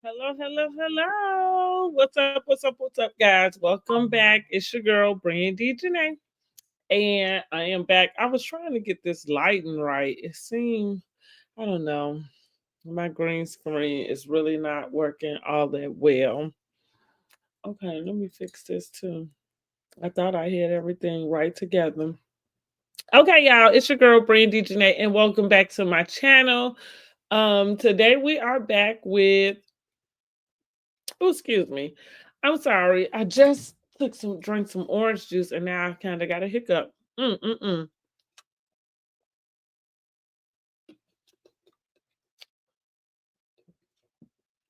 Hello, hello, hello. What's up? What's up, guys? Welcome back. It's your girl, Brandy Janae. And I am back. I was trying to get this lighting right. It seemed, I don't know, my green screen is really not working all that well. Okay, let me fix this too. I thought I had everything right together. Okay, y'all, it's your girl, Brandy Janae, and welcome back to my channel. Today we are back with Oh, excuse me. I'm sorry. I just drank some orange juice, and now I kind of got a hiccup. Mm.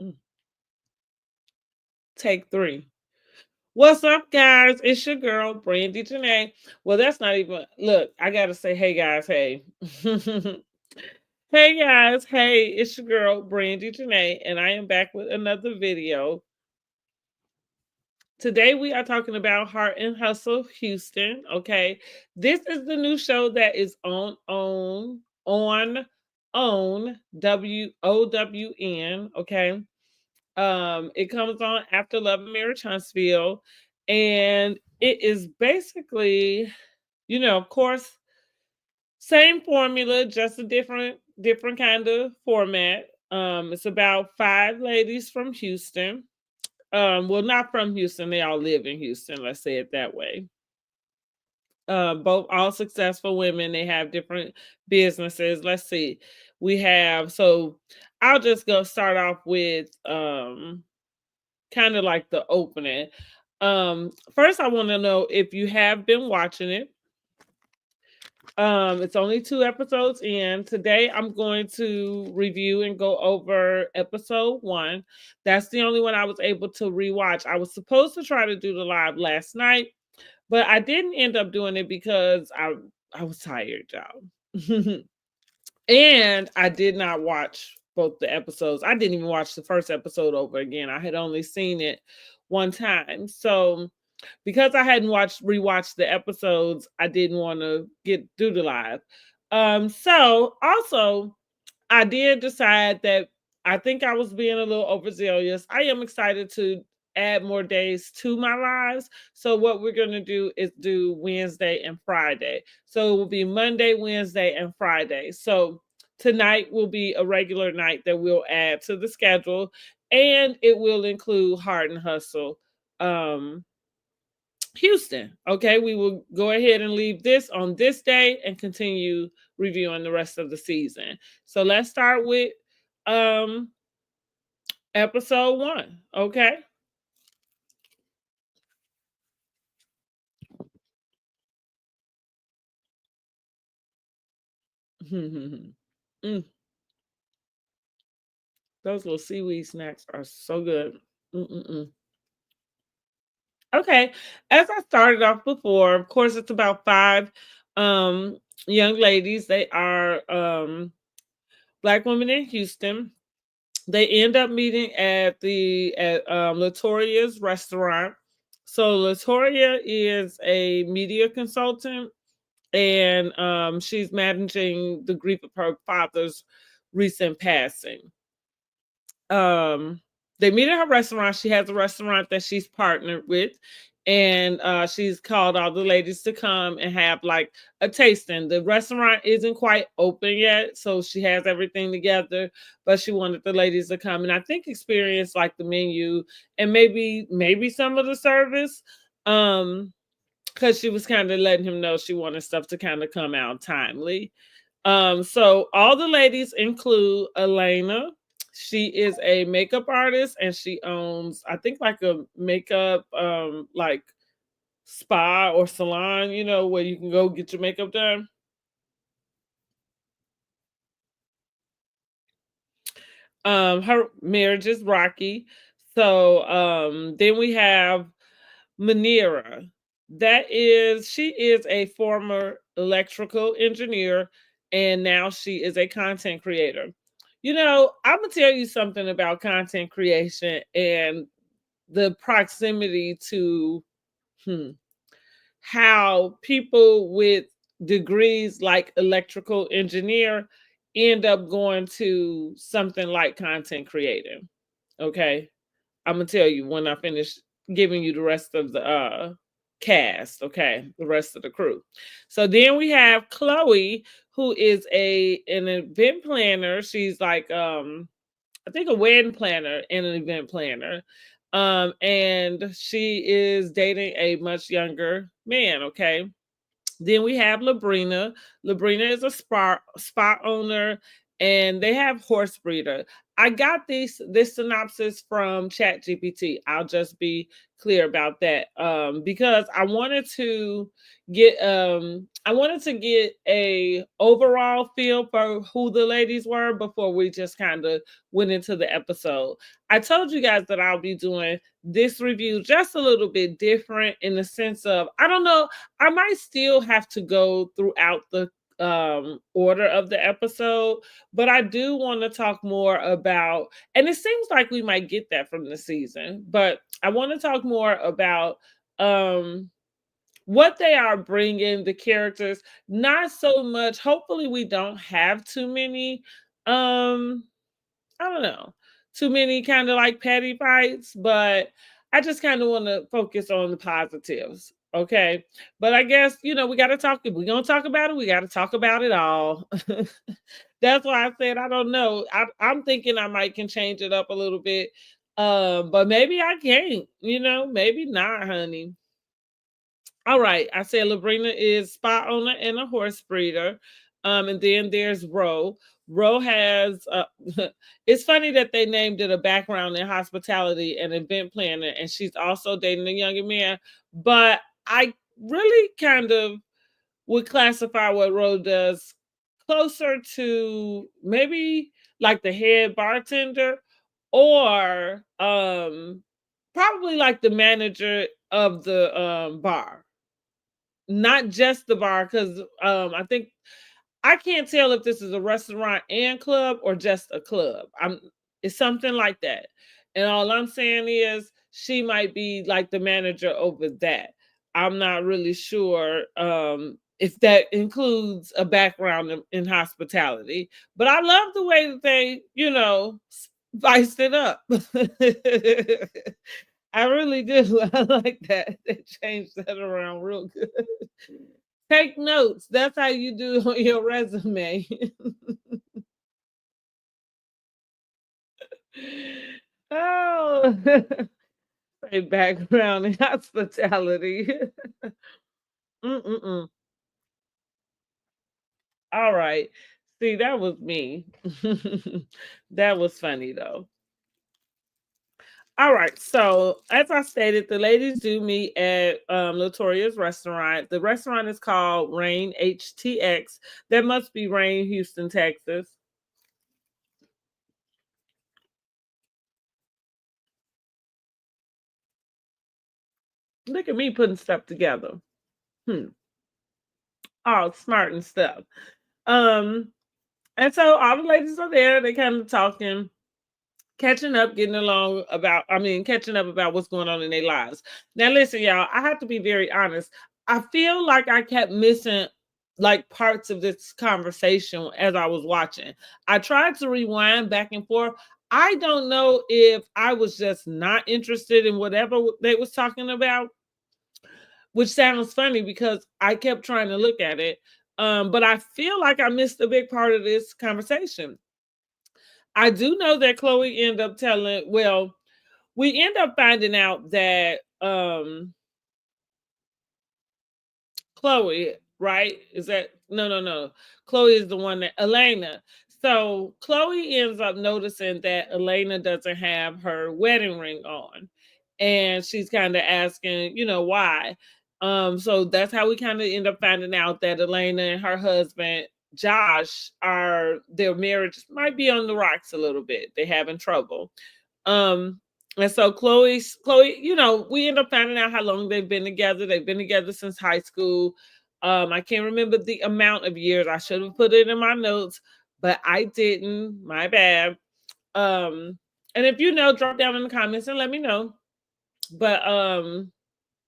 Mm. Take three. What's up, guys? It's your girl, Brandy Janae. Well, that's not even. Look, I gotta say, hey guys, hey. Hey guys, hey, it's your girl, Brandy Janae, and I am back with another video. Today we are talking about Heart and Hustle Houston. Okay, this is the new show that is on WOWN. Okay, it comes on after Love and Marriage Huntsville, and it is basically, of course, same formula, just a different kind of format. It's about five ladies from Houston, well, not from Houston. They all live in Houston. Let's say it that way. Both all successful women. They have different businesses. Let's see. We have so I'll just go start off with kind of like the opening. First I want to know if you have been watching it. It's only two episodes in. Today I'm going to review and go over episode one. That's the only one I was able to rewatch. I was supposed to try to do the live last night, but I didn't end up doing it because I was tired, y'all. And I did not watch both the episodes. I didn't even watch the first episode over again. I had only seen it one time. So because I hadn't rewatched the episodes, I didn't want to do the live. So also I did decide that I think I was being a little overzealous. I am excited to add more days to my lives. So what we're going to do is do Wednesday and Friday. So it will be Monday, Wednesday, and Friday. So tonight will be a regular night that we'll add to the schedule, and it will include Heart and Hustle. Houston. Okay, we will go ahead and leave this on this day and continue reviewing the rest of the season. So let's start with um episode one. Okay. Mm, those little seaweed snacks are so good. Mm-mm-mm. Okay, as I started off before, of course, it's about five um young ladies. They are Black women in Houston. They end up meeting at Latoria's restaurant. So Latoria is a media consultant, and she's managing the grief of her father's recent passing. um they meet at her restaurant. She has a restaurant that she's partnered with, and she's called all the ladies to come and have like a tasting. The restaurant isn't quite open yet, so she has everything together, but she wanted the ladies to come and I think experience like the menu and maybe some of the service, because she was kind of letting him know she wanted stuff to kind of come out timely. So all the ladies include Elena. She is a makeup artist and she owns, I think, like a makeup like spa or salon, where you can go get your makeup done. Her marriage is rocky. So then we have Manira. She is a former electrical engineer and now she is a content creator. I'm gonna tell you something about content creation and the proximity to hmm, how people with degrees like electrical engineer end up going to something like content creating. Okay. I'm gonna tell you when I finish giving you the rest of the cast, okay, the rest of the crew. So then we have Chloe, who is an event planner. She's like I think a wedding planner and an event planner. And she is dating a much younger man, okay? Then we have Labrina. Labrina is a spa owner, and they have horse breeder. I got this synopsis from ChatGPT. I'll just be clear about that, because I wanted to get a overall feel for who the ladies were before we just kind of went into the episode. I told you guys that I'll be doing this review just a little bit different in the sense of I don't know, I might still have to go throughout the order of the episode, but I do want to talk more about, and it seems like we might get that from the season, but I want to talk more about um what they are bringing, the characters, not so much. Hopefully we don't have too many um I don't know, too many kind of like petty fights, but I just kind of want to focus on the positives. Okay. But I guess, we got to talk. If we're going to talk about it, we got to talk about it all. That's why I said, I don't know. I'm thinking I might can change it up a little bit. But maybe I can't, maybe not, honey. All right. I said Labrina is spa owner and a horse breeder. And then there's Ro. Ro has it's funny that they named it a background in hospitality and event planner, and she's also dating a younger man. But I really kind of would classify what Ro does closer to maybe like the head bartender or probably like the manager of the bar, not just the bar, because I think I can't tell if this is a restaurant and club or just a club. It's something like that. And all I'm saying is she might be like the manager over that. I'm not really sure if that includes a background in hospitality. But I love the way that they, spiced it up. I really do. I like that. They changed that around real good. Take notes. That's how you do on your resume. Oh, say background in hospitality. Mm-mm-mm. All right. See, that was me. That was funny though. All right. So, as I stated, the ladies do meet at Latoria's restaurant. The restaurant is called Rain HTX. That must be Rain, Houston, Texas. Look at me putting stuff together. Hmm. All smart and stuff. Um, and so all the ladies are there. They kind of talking, catching up, catching up about what's going on in their lives. Now, listen, y'all, I have to be very honest. I feel like I kept missing like parts of this conversation as I was watching. I tried to rewind back and forth. I don't know if I was just not interested in whatever they was talking about, which sounds funny because I kept trying to look at it. But I feel like I missed a big part of this conversation. I do know that Chloe ended up we end up finding out that Chloe, right? Is that no. Chloe is the one that Elena. So Chloe ends up noticing that Elena doesn't have her wedding ring on. And she's kind of asking, why. So that's how we kind of end up finding out that Elena and her husband Josh are their marriage might be on the rocks a little bit. They're having trouble. Um, and so Chloe, we end up finding out how long they've been together. They've been together since high school. I can't remember the amount of years. I should have put it in my notes, but I didn't. My bad. Um, and if you know, drop down in the comments and let me know. But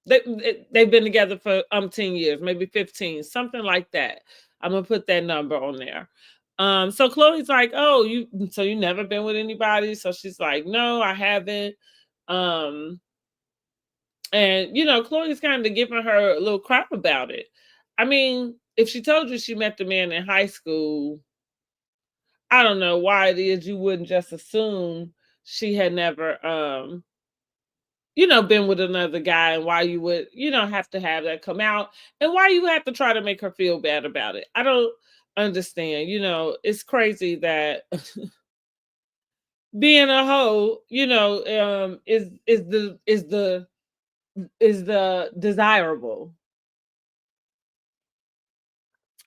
they've been together for 10 years, maybe 15, something like that. I'm gonna put that number on there. So Chloe's like, "Oh, you never been with anybody?" So she's like, "No, I haven't." Um, and Chloe's kind of giving her a little crap about it. I mean, if she told you she met the man in high school, I don't know why it is you wouldn't just assume she had never been with another guy, and why you would, have to have that come out, and why you have to try to make her feel bad about it. I don't understand. It's crazy that being a hoe, is the desirable.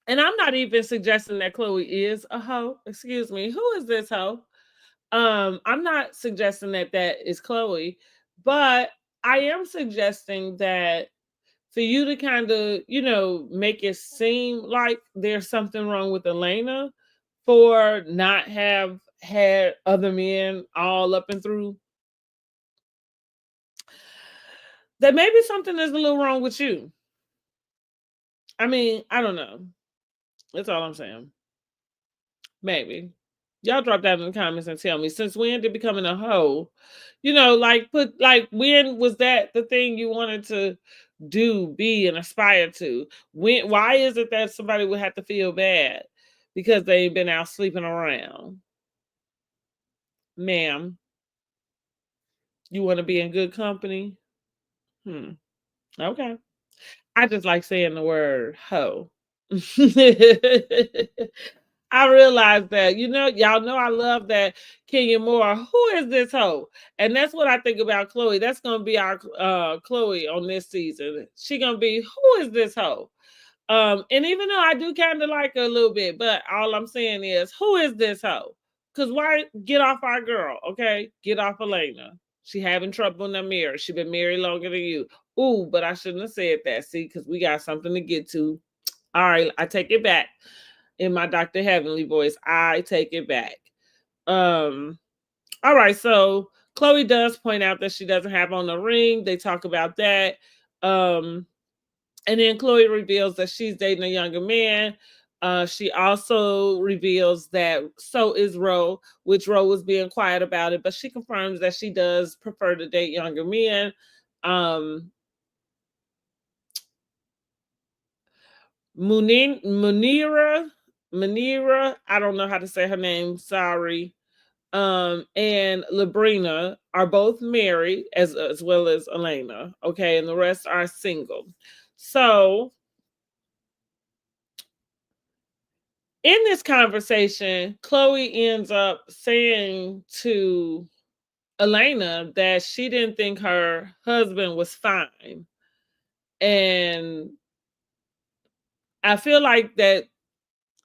And I'm not even suggesting that Chloe is a hoe. Excuse me. Who is this hoe? I'm not suggesting that that is Chloe, but I am suggesting that for you to kind of, make it seem like there's something wrong with Elena for not have had other men all up and through, that maybe something is a little wrong with you. I mean, I don't know. That's all I'm saying. Maybe. Y'all drop that in the comments and tell me, since when did becoming a hoe, when was that the thing you wanted to do, be, and aspire to? Why is it that somebody would have to feel bad because they ain't been out sleeping around? Ma'am, you want to be in good company? Hmm. Okay. I just like saying the word hoe. I realize that, y'all know I love that Kenya Moore. Who is this hoe? And that's what I think about Chloe. That's gonna be our Chloe on this season. She gonna be, who is this hoe? And even though I do kind of like her a little bit, but all I'm saying is, who is this hoe? Cause why get off our girl? Okay, get off Elena. She having trouble in the mirror. She been married longer than you. Ooh, but I shouldn't have said that. See, because we got something to get to. All right, I take it back. In my Dr. Heavenly voice, I take it back. Um, all right, so Chloe does point out that she doesn't have on the ring. They talk about that. Um, and then Chloe reveals that she's dating a younger man. She also reveals that so is Ro, which Ro was being quiet about it, but she confirms that she does prefer to date younger men. Um, Munira, Munira, I don't know how to say her name. Sorry. And Labrina are both married, as well as Elena. Okay, and the rest are single. So in this conversation, Chloe ends up saying to Elena that she didn't think her husband was fine. And I feel like that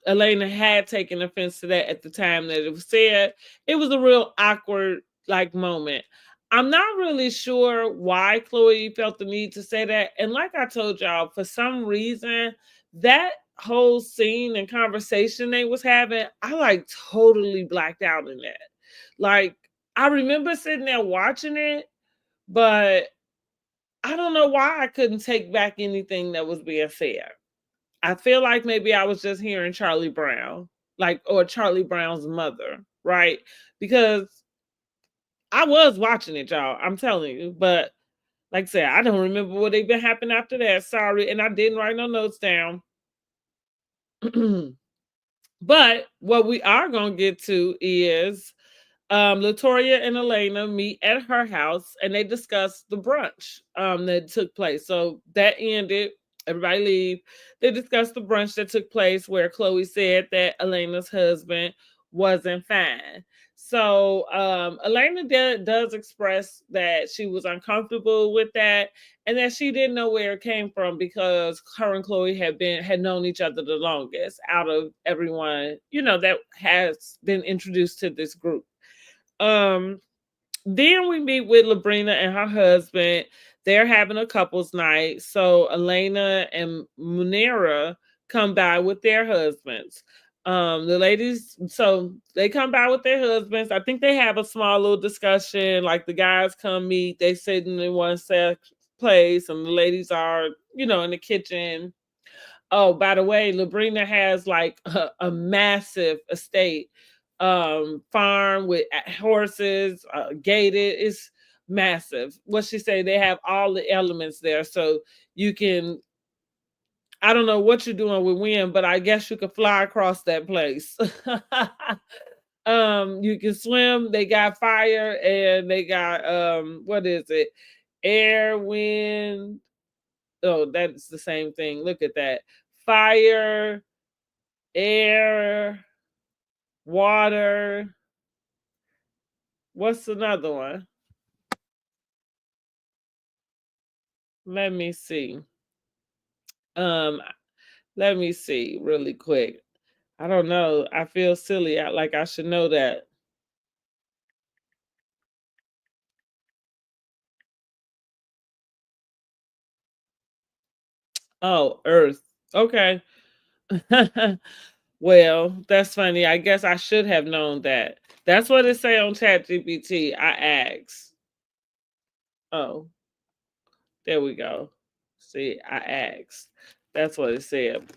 Elena had taken offense to that at the time that it was said. It was a real awkward moment. I'm not really sure why Chloe felt the need to say that. And like I told y'all, for some reason, that whole scene and conversation they was having, I totally blacked out in that. Like, I remember sitting there watching it, but I don't know why I couldn't take back anything that was being said. I feel like maybe I was just hearing Charlie Brown, or Charlie Brown's mother, right? Because I was watching it, y'all. I'm telling you. But like I said, I don't remember what even happened after that. Sorry. And I didn't write no notes down. But what we are going to get to is Latoya and Elena meet at her house and they discuss the brunch that took place. So that ended. Everybody leave. They discussed the brunch that took place where Chloe said that Elena's husband wasn't fine. So Elena does express that she was uncomfortable with that and that she didn't know where it came from because her and Chloe had known each other the longest out of everyone, that has been introduced to this group. Um, then we meet with Labrina and her husband. They're having a couples night. So Elena and Munera come by with their husbands. The ladies, so they come by with their husbands. I think they have a small little discussion. Like the guys come meet, they sitting in one place, and the ladies are, in the kitchen. Oh, by the way, Labrina has like a massive estate, farm with horses, gated. It's massive. What she say? They have all the elements there, so you can. I don't know what you're doing with wind, but I guess you could fly across that place. You can swim. They got fire, and they got what is it? Air, wind. Oh, that's the same thing. Look at that. Fire, air, water. What's another one? Let me see. Um, Let me see really quick. I don't know. I feel silly. Like I should know that. Oh, Earth. Okay. Well, that's funny. I guess I should have known that. That's what it say on ChatGPT. I asked. Oh, there we go. See, I asked. That's what it said.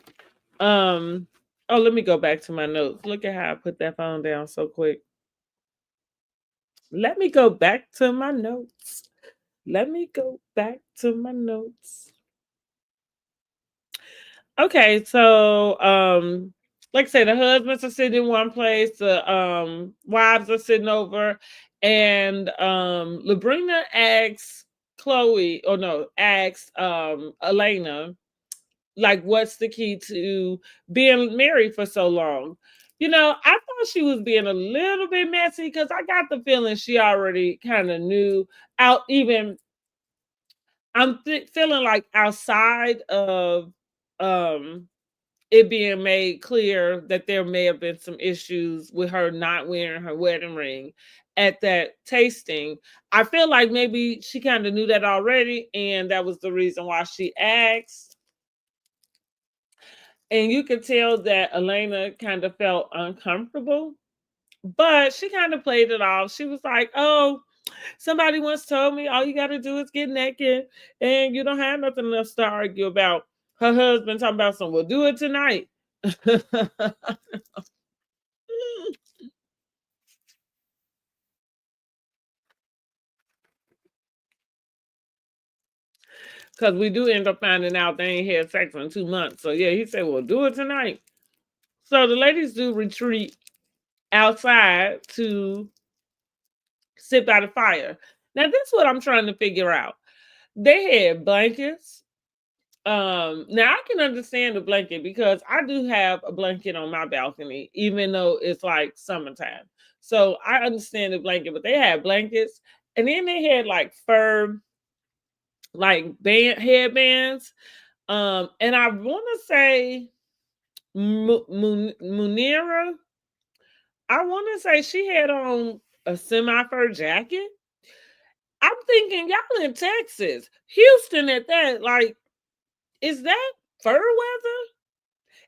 Um, oh, let me go back to my notes. Look at how I put that phone down so quick. Let me go back to my notes. Let me go back to my notes. Okay, so like I say, the husbands are sitting in one place, the wives are sitting over, and Labrina asks Chloe, or no, asks Elena, like, what's the key to being married for so long? I thought she was being a little bit messy because I got the feeling she already kind of knew out even feeling like outside of um it being made clear that there may have been some issues with her not wearing her wedding ring at that tasting. I feel like maybe she kind of knew that already, and that was the reason why she asked. And you could tell that Elena kind of felt uncomfortable, but she kind of played it off. She was like, "Oh, somebody once told me all you got to do is get naked, and you don't have nothing else to argue about." Her husband talking about some, "We'll do it tonight." Because we do end up finding out they ain't had sex in 2 months. So yeah, he said, "We'll do it tonight." So the ladies do retreat outside to sit by the fire. Now, this is what I'm trying to figure out. They had blankets. Now I can understand the blanket because I do have a blanket on my balcony, even though it's like summertime. So I understand the blanket, but they had blankets, and then they had like fur, like band headbands. And I want to say Munira, I want to say she had on a semi fur jacket. I'm thinking y'all in Texas, Houston at that. Like, is that fur weather?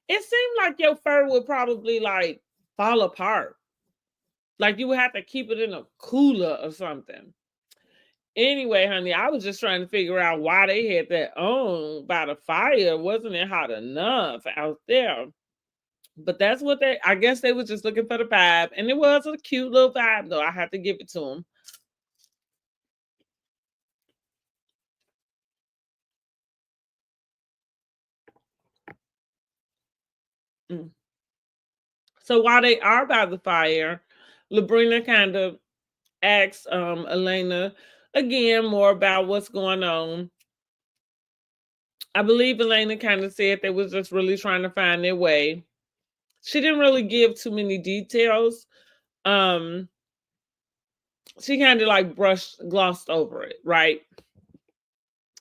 It seemed like your fur would probably like fall apart. Like you would have to keep it in a cooler or something. Anyway, honey, I was just trying to figure out why they had that on by the fire. Wasn't it hot enough out there? But that's what I guess they were just looking for the vibe. And it was a cute little vibe, though. I have to give it to them. Mm. So while they are by the fire, Labrina kind of asks Elena again more about what's going on. I believe Elena kind of said they was just really trying to find their way. She didn't really give too many details. Um, she kind of like glossed over it, right?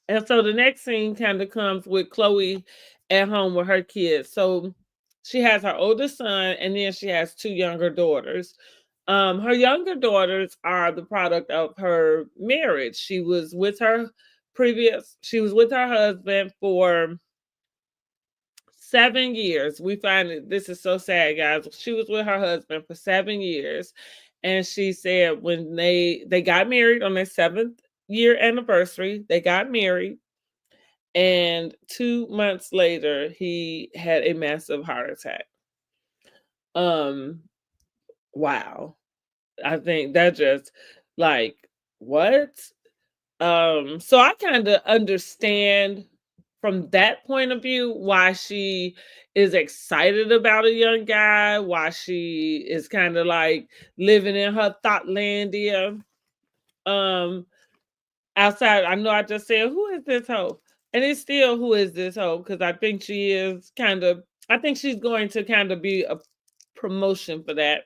And so the next scene kind of comes with Chloe at home with her kids. So she has her oldest son, and then she has two younger daughters. Her younger daughters are the product of her marriage. She was with her husband for 7 years. We find that this is so sad, guys. She was with her husband for 7 years. And she said when they got married on their 7th year anniversary, they got married. and 2 months later, he had a massive heart attack. Um, wow. I think that just like, what? So I kinda understand from that point of view why she is excited about a young guy, why she is kinda like living in her thoughtlandia. Um, outside, I know I just said, "Who is this hoe?" And it's still who is this hoe? Because I think she is kind of I think she's going to kind of be a promotion for that.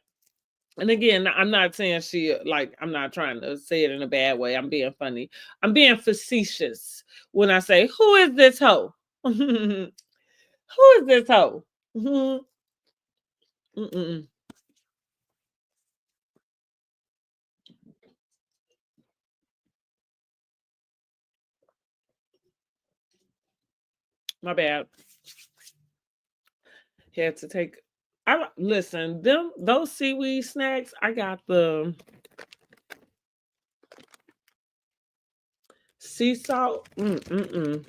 And again, I'm not saying she like I'm not trying to say it in a bad way. I'm being funny. I'm being facetious when I say, "Who is this hoe?" Who is this hoe? Mhm. Mm-mm. My bad. Had to take listen, them those seaweed snacks, I got the sea salt. Mm-mm-mm.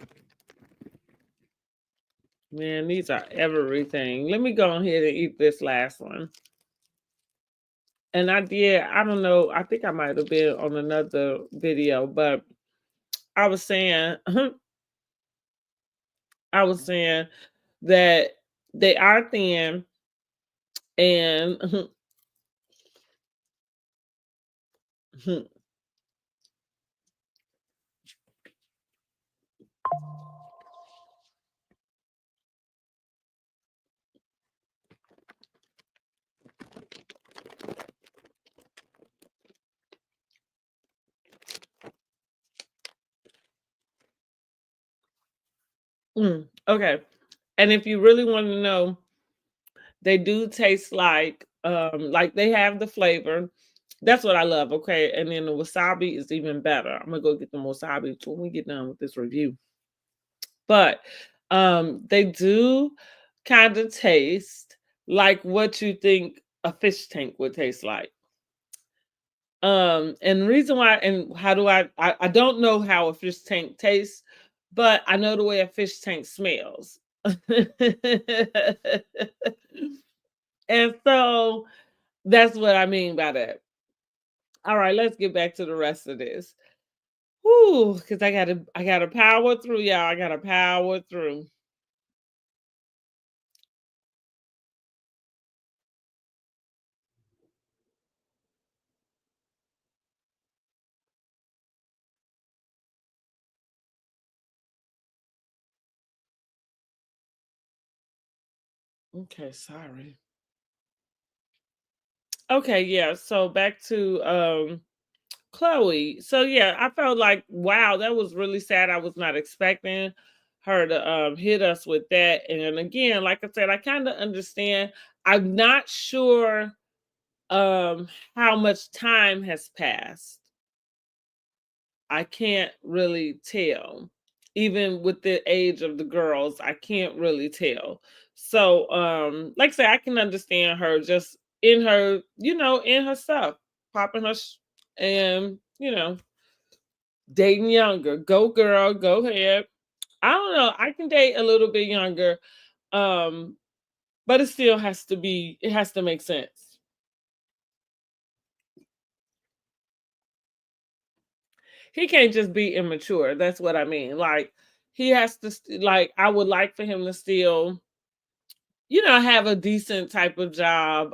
Man, these are everything. Let me go ahead and eat this last one. And I don't know, I think I might have been on another video, but I was saying, I was saying that they are thin and okay. And if you really want to know, they do taste like they have the flavor. That's what I love. Okay. And then the wasabi is even better. I'm gonna go get the wasabi when we get done with this review. But they do kind of taste like what you think a fish tank would taste like. And the reason why and how do I don't know how a fish tank tastes, but I know the way a fish tank smells. And so that's what I mean by that. All right, let's get back to the rest of this. Whoo, because I gotta power through, y'all. I gotta power through. Okay, sorry. Okay, yeah. So back to Chloe. So yeah, I felt like wow, that was really sad. I was not expecting her to hit us with that. And again, like I said, I kind of understand. I'm not sure how much time has passed. I can't really tell. Even with the age of the girls, I can't really tell. So like I said, I can understand her just in her, in her stuff, popping her and dating younger. Go girl, go ahead. I don't know. I can date a little bit younger. Um, but it has to make sense. He can't just be immature. That's what I mean. Like he has to like I would like for him to still, have a decent type of job.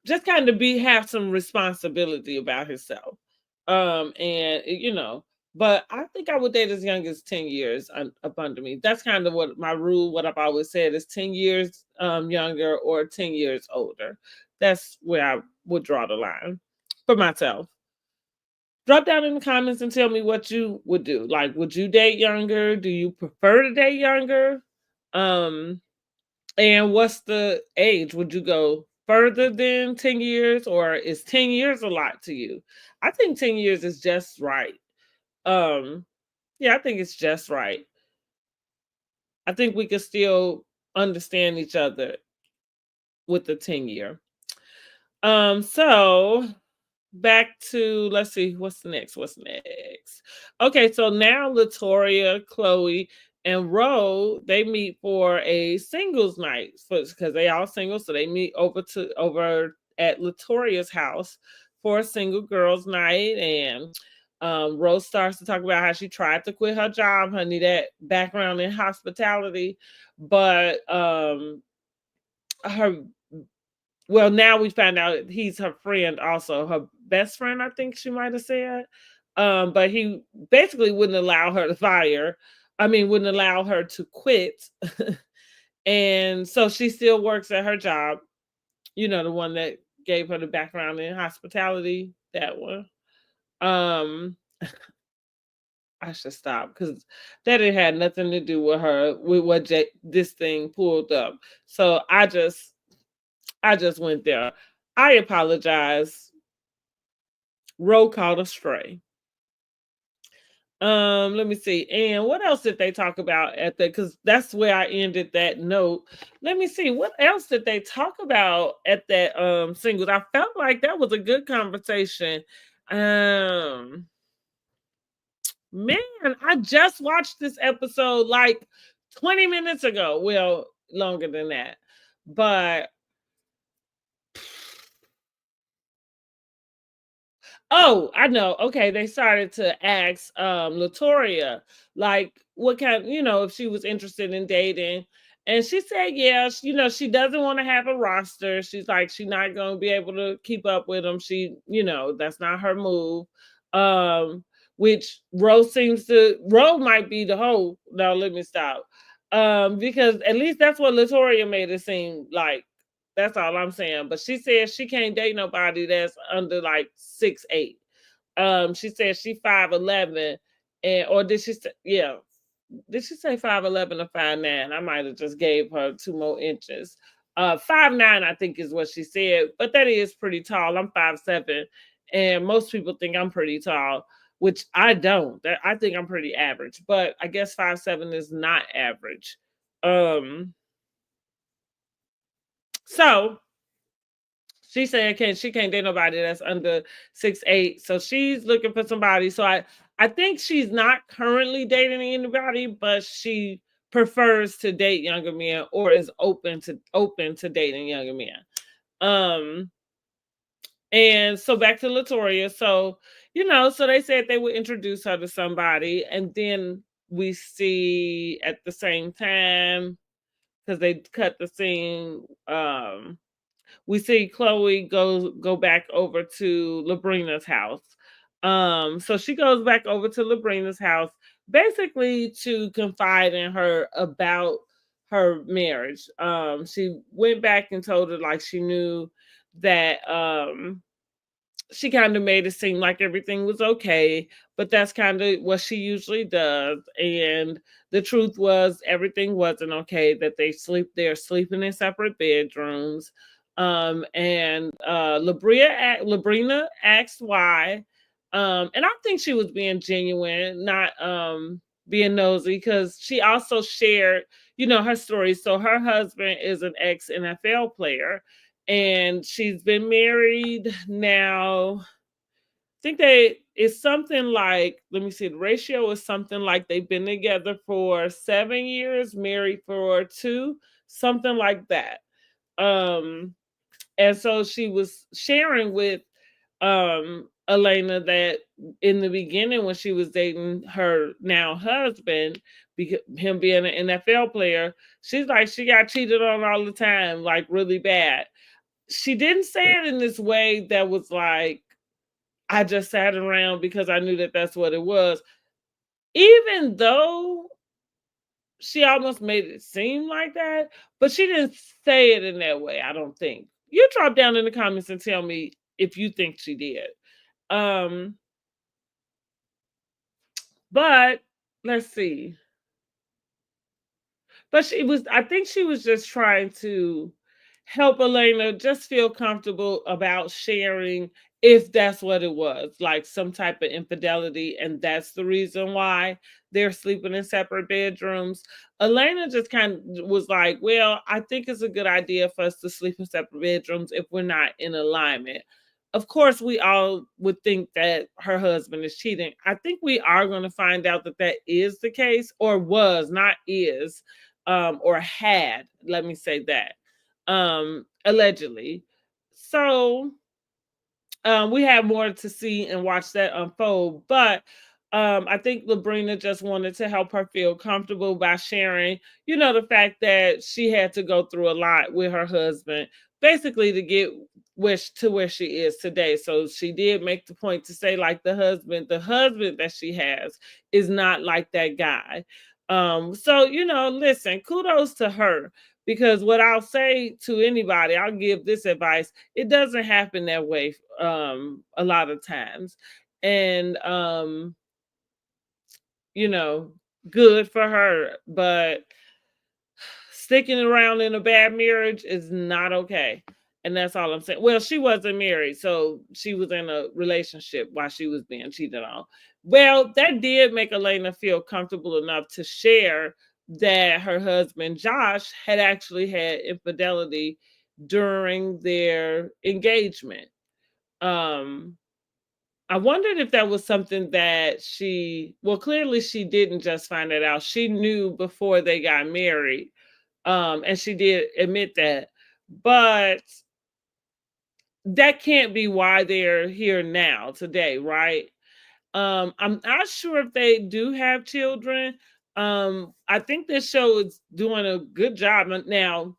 Just kind of be have some responsibility about himself. And but I think I would date as young as 10 years up under me. That's kind of what my rule, what I've always said is 10 years younger or 10 years older. That's where I would draw the line for myself. Drop down in the comments and tell me what you would do. Like, would you date younger? Do you prefer to date younger? Um, and what's the age? Would you go further than 10 years or is 10 years a lot to you? I think 10 years is just right. Um, yeah, I think it's just right. I think we can still understand each other with the 10 year. So back to, let's see, what's next? What's next? Okay, so now Latoria, Chloe, and Ro, they meet for a singles night because they all single, so they meet over at Latoria's house for a single girls night. And Rose starts to talk about how she tried to quit her job, honey, that background in hospitality, but her well, now we find out he's her friend also, her best friend, I think she might have said. But he basically wouldn't allow her to fire. I mean, wouldn't allow her to quit. And so she still works at her job, the one that gave her the background in hospitality, that one. Um, I should stop because that it had nothing to do with her, with what this thing pulled up. So I just went there. I apologize. Roll called astray. Let me see. And what else did they talk about at the, because that's where I ended that note. Let me see. What else did they talk about at that singles? I felt like that was a good conversation. Um Man, I just watched this episode like 20 minutes ago. Well, longer than that. But oh, I know. Okay, they started to ask Latoria like what kind, if she was interested in dating. And she said, yeah, she doesn't want to have a roster. She's like, she's not going to be able to keep up with them. That's not her move. Um, which Rose might be the whole. No, let me stop. Because at least that's what Latoria made it seem like. That's all I'm saying. But she says she can't date nobody that's under like 6'8". She said she 5'11", and or did she say, yeah? Did she say 5'11" or 5'9"? I might have just gave her 2 more inches. 5'9", I think is what she said, but that is pretty tall. I'm 5'7", and most people think I'm pretty tall, which I don't. I think I'm pretty average, but I guess 5'7" is not average. Um, so she said she can't date nobody that's under 6'8". So she's looking for somebody. So I think she's not currently dating anybody, but she prefers to date younger men or is open to dating younger men. Um and so back to Latoria. So, so they said they would introduce her to somebody, and then we see at the same time, because they cut the scene, we see Chloe go back over to Labrina's house. So she goes back over to Labrina's house basically to confide in her about her marriage. She went back and told her like she knew that she kind of made it seem like everything was okay, but that's kind of what she usually does. And the truth was everything wasn't okay, that they're sleeping in separate bedrooms. And Labrina asked why. And I think she was being genuine, not being nosy, because she also shared, her story. So her husband is an ex NFL player, and she's been married now. I think it's something like, let me see, the ratio is something like they've been together for 7 years, married for 2, something like that. Um, and so she was sharing with Elena that in the beginning when she was dating her now husband, because him being an NFL player, she's like she got cheated on all the time, like really bad. She didn't say it in this way that was like, I just sat around because I knew that that's what it was. Even though she almost made it seem like that, but she didn't say it in that way, I don't think. You drop down in the comments and tell me if you think she did. Um, but let's see. But I think she was just trying to help Elena just feel comfortable about sharing, if that's what it was, like some type of infidelity, and that's the reason why they're sleeping in separate bedrooms. Elena just kind of was like, well, I think it's a good idea for us to sleep in separate bedrooms if we're not in alignment. of course, we all would think that her husband is cheating. I think we are going to find out that that is the case, or was, not is, or had. Let me say that, allegedly. So we have more to see and watch that unfold. But I think Labrina just wanted to help her feel comfortable by sharing, the fact that she had to go through a lot with her husband, basically to get where she is today. So she did make the point to say, like, the husband that she has is not like that guy. So listen, kudos to her, because what I'll say to anybody, I'll give this advice: it doesn't happen that way a lot of times. And you know good for her, but sticking around in a bad marriage is not okay. And that's all I'm saying. Well, she wasn't married, so she was in a relationship while she was being cheated on. Well, that did make Elena feel comfortable enough to share that her husband Josh had actually had infidelity during their engagement. um I wondered if that was something that clearly she didn't just find it out. She knew before they got married. And she did admit that. But that can't be why they're here now today, right? I'm not sure if they do have children. I think this show is doing a good job. Now,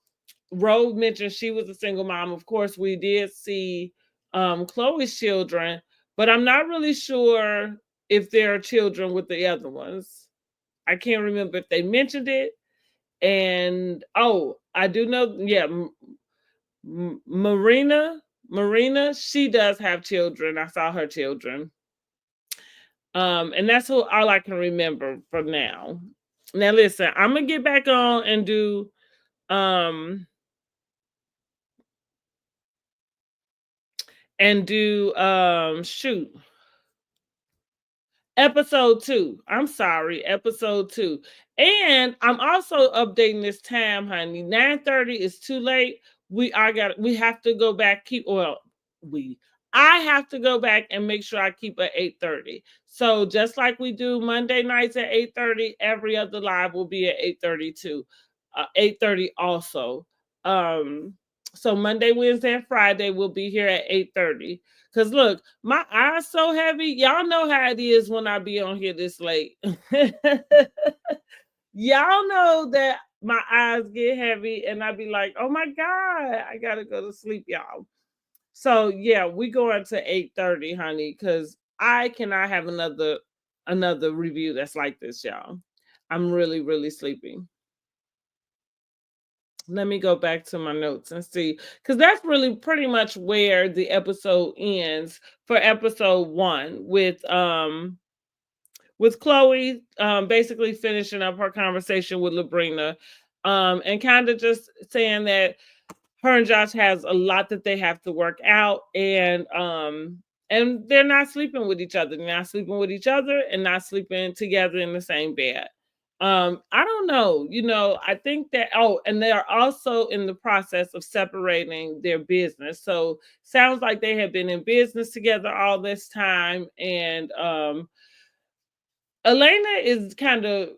Rose mentioned she was a single mom. Of course, we did see Chloe's children, but I'm not really sure if there are children with the other ones. I can't remember if they mentioned it. And I do know, yeah, Marina, she does have children. I saw her children. And that's all I can remember for now. Now listen, I'm gonna get back on and do um shoot, episode 2. I'm sorry, episode 2. And I'm also updating this time, honey. 9:30 is too late. We have to go back, we I have to go back and make sure I keep at 8:30. So just like we do Monday nights at 8:30, every other live will be at 8:30 too. 8:30 also. Um so Monday, Wednesday, and Friday will be here at 8:30. Cause look, my eyes so heavy. Y'all know how it is when I be on here this late. Y'all know that my eyes get heavy and I be like, oh my God, I gotta go to sleep, y'all. So yeah, we going to 8:30, honey, because I cannot have another review that's like this, y'all. I'm really, really sleepy. Let me go back to my notes and see, because that's really pretty much where the episode ends for episode 1, with Chloe basically finishing up her conversation with Labrina, and kind of just saying that her and Josh has a lot that they have to work out, and they're not sleeping with each other. They're not sleeping with each other and not sleeping together in the same bed. I don't know, I think that, and they are also in the process of separating their business. So sounds like they have been in business together all this time. And Elena is kind of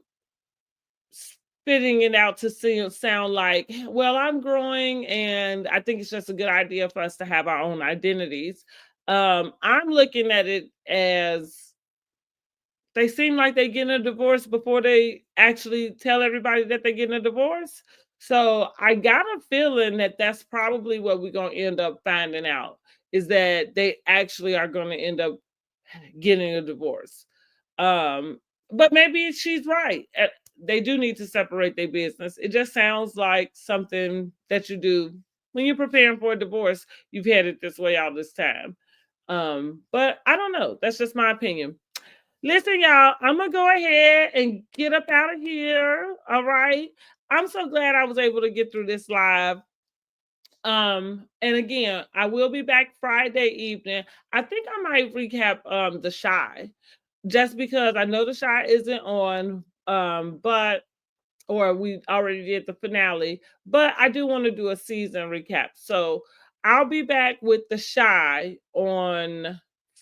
spitting it out to sound like, well, I'm growing, and I think it's just a good idea for us to have our own identities. I'm looking at it as they seem like they getting a divorce before they actually tell everybody that they're getting a divorce. So I got a feeling that that's probably what we're going to end up finding out, is that they actually are going to end up getting a divorce. Um, but maybe she's right. They do need to separate their business. It just sounds like something that you do when you're preparing for a divorce. You've had it this way all this time. But I don't know. That's just my opinion. Listen, y'all, I'm gonna go ahead and get up out of here. All right. I'm so glad I was able to get through this live. And again, I will be back Friday evening. I think I might recap The Shy, just because I know The Shy isn't on, but or we already did the finale, but I do want to do a season recap. So I'll be back with The Shy on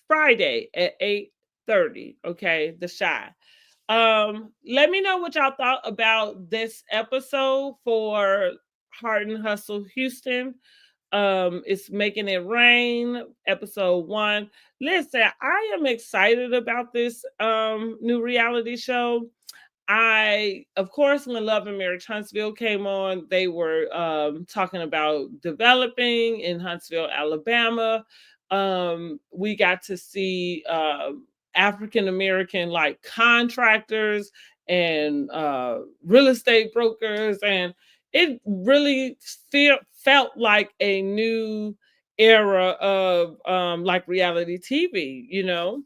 Friday at 8:30. Okay, The Shy. Let me know what y'all thought about this episode for Heart and Hustle Houston. It's Making It Rain, episode 1. Listen, I am excited about this new reality show. Of course, when Love and Marriage Huntsville came on, they were talking about developing in Huntsville, Alabama. We got to see African American like contractors and real estate brokers, and it really felt like a new era of like reality TV, you know.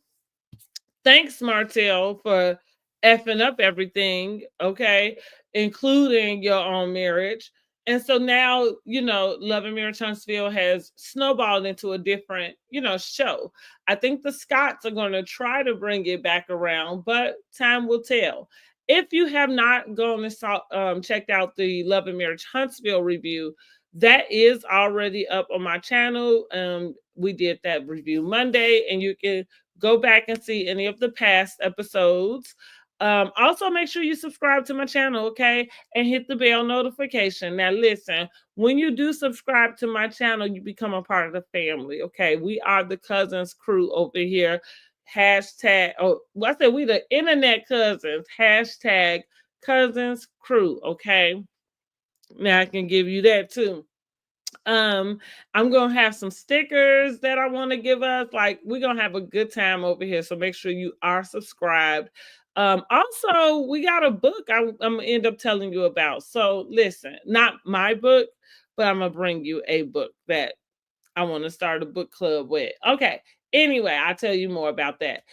Thanks, Martell, for effing up everything, okay, including your own marriage. And so now, you know, Love and Marriage Huntsville has snowballed into a different, you know, show. I think the Scots are going to try to bring it back around, but time will tell. If you have not gone and checked out the Love and Marriage Huntsville review, that is already up on my channel. We did that review Monday, and you can go back and see any of the past episodes. Also, make sure you subscribe to my channel, okay? And hit the bell notification. Now, listen, when you do subscribe to my channel, you become a part of the family, okay? We are the Cousins crew over here. Hashtag, oh, well, I said we the internet cousins. Hashtag Cousins crew, okay? Now I can give you that too. um I'm gonna have some stickers that I want to give us. Like, we're gonna have a good time over here, so make sure you are subscribed. Also, we got a book I'm gonna end up telling you about. So listen, not my book, but I'm gonna bring you a book that I want to start a book club with. Okay, anyway, I'll tell you more about that.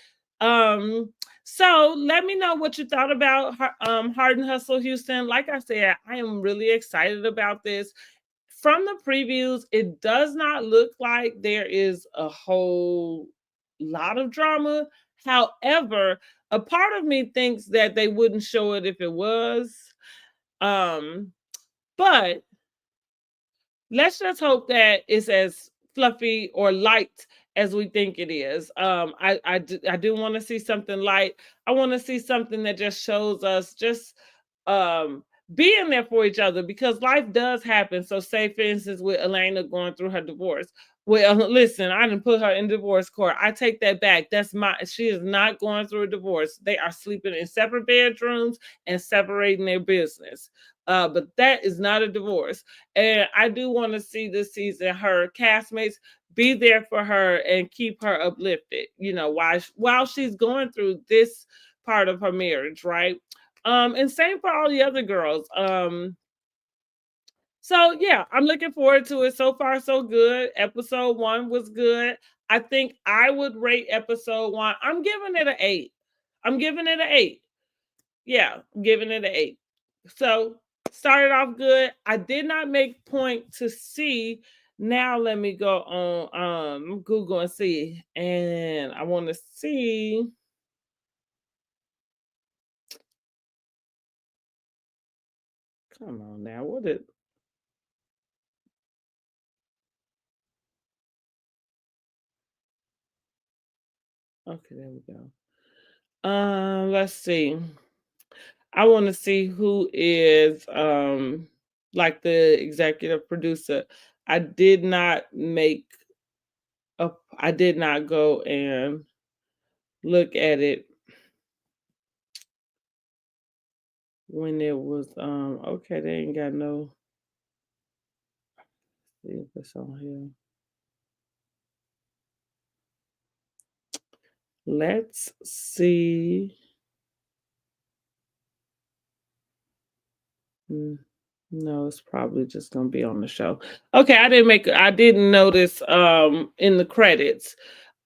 So let me know what you thought about Hard and Hustle Houston. Like I said, I am really excited about this. From the previews, it does not look like there is a whole lot of drama. However, a part of me thinks that they wouldn't show it if it was. Um, but let's just hope that it's as fluffy or light as we think it is. I do want to see something light. I want to see something that just shows us just um being there for each other, because life does happen. So say for instance with Elena going through her divorce. Well, listen, I didn't put her in divorce court. I take that back. She is not going through a divorce. They are sleeping in separate bedrooms and separating their business. But that is not a divorce. And I do want to see this season her castmates be there for her and keep her uplifted, you know, while she's going through this part of her marriage, right? And same for all the other girls. So yeah, I'm looking forward to it. So far, so good. Episode 1 was good. I think I would rate episode 1. I'm giving it an 8. I'm giving it an 8. Yeah, I'm giving it an 8. So started off good. I did not make point to see. Now let me go on Google and see. And I want to see. Come on now. What did okay, there we go. Let's see. I want to see who is like the executive producer. I did not make I did not go and look at it when it was okay, they ain't got no, see if it's on here. Let's see. Mm, no, it's probably just gonna be on the show. Okay, I didn't notice in the credits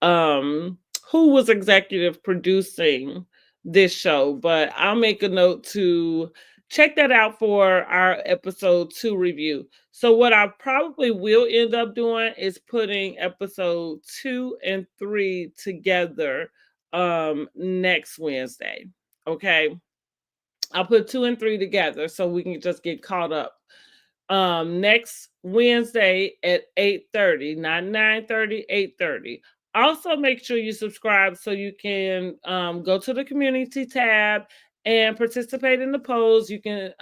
um who was executive producing this show, but I'll make a note to check that out for our episode 2 review. So what I probably will end up doing is putting episode 2 and 3 together next Wednesday. Okay. I'll put 2 and 3 together so we can just get caught up. next Wednesday at 8:30, not 9:30, 8:30. Also, make sure you subscribe so you can go to the community tab and participate in the polls. You can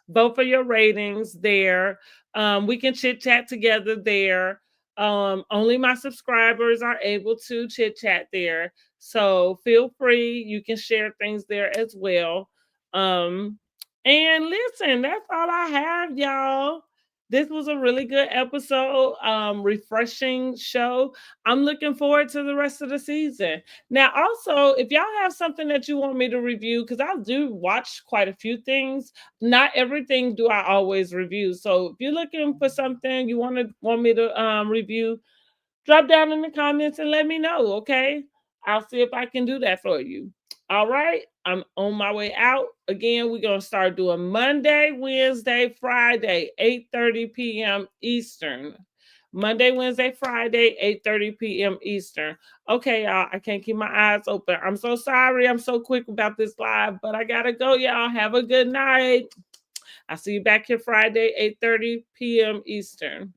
vote for your ratings there. We can chit chat together there. Only my subscribers are able to chit chat there. So feel free. You can share things there as well. Um, and listen, that's all I have, y'all. This was a really good episode, refreshing show. I'm looking forward to the rest of the season. Now, also, if y'all have something that you want me to review, because I do watch quite a few things, not everything do I always review. So if you're looking for something you want me to review, drop down in the comments and let me know, okay? I'll see if I can do that for you. All right, I'm on my way out. Again, we're going to start doing Monday, Wednesday, Friday, 8:30 p.m. Eastern. Monday, Wednesday, Friday, 8:30 p.m. Eastern. Okay, y'all, I can't keep my eyes open. I'm so sorry. I'm so quick about this live, but I got to go, y'all. Have a good night. I'll see you back here Friday, 8:30 p.m. Eastern.